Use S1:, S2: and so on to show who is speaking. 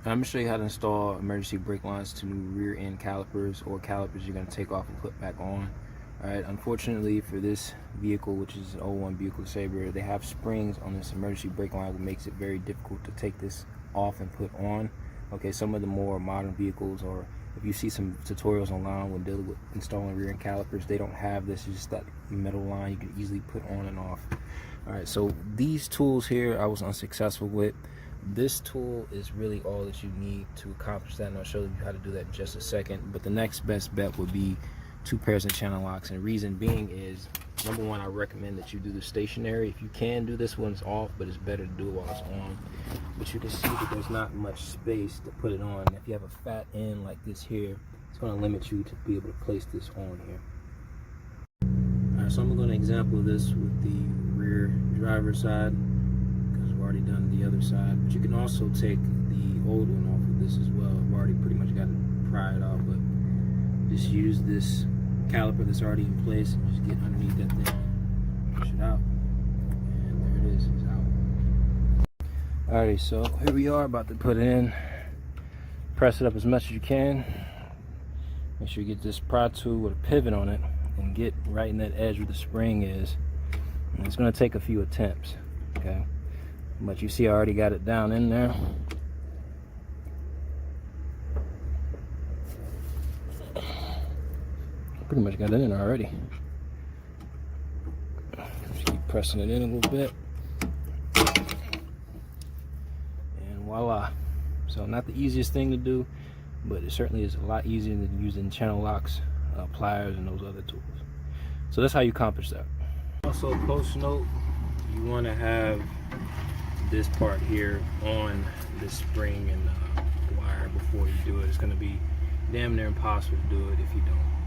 S1: I'm going to show you how to install emergency brake lines to new rear end calipers, or calipers you're going to take off and put back on. Alright, unfortunately for this vehicle, which is an 01 Buick Le Sabre, they have springs on this emergency brake line, which makes it very difficult to take this off and put on. Okay, some of the more modern vehicles, or if you see some tutorials online when dealing with installing rear end calipers, they don't have this. It's just that metal line you can easily put on and off. Alright, so these tools here I was unsuccessful with. This tool is really all that you need to accomplish that, and I'll show you how to do that in just a second. But the next best bet would be 2 pairs of channel locks, and the reason being is, number one, I recommend that you do the stationary. If you can do this when it's off, but it's better to do it while it's on. But you can see that there's not much space to put it on. If you have a fat end like this here, it's going to limit you to be able to place this on here. Alright, so I'm going to example this with the rear driver's side, because I've already done the other side. But you can also take the old one off of this as well. I've already pretty much got it pried off, but just use this caliper that's already in place and just get underneath that thing, push it out, and there it is, it's out. Alrighty, so here we are about to put it in. Press it up as much as you can. Make sure you get this pry tool with a pivot on it and get right in that edge where the spring is. And it's going to take a few attempts, okay? But you see I already got it down in there. Pretty much got it in already. Just keep pressing it in a little bit. And voila. So not the easiest thing to do, but it certainly is a lot easier than using channel locks, pliers, and those other tools. So that's how you accomplish that. Also, post note, you want to have this part here on this spring and wire before you do it. It's going to be damn near impossible to do it if you don't.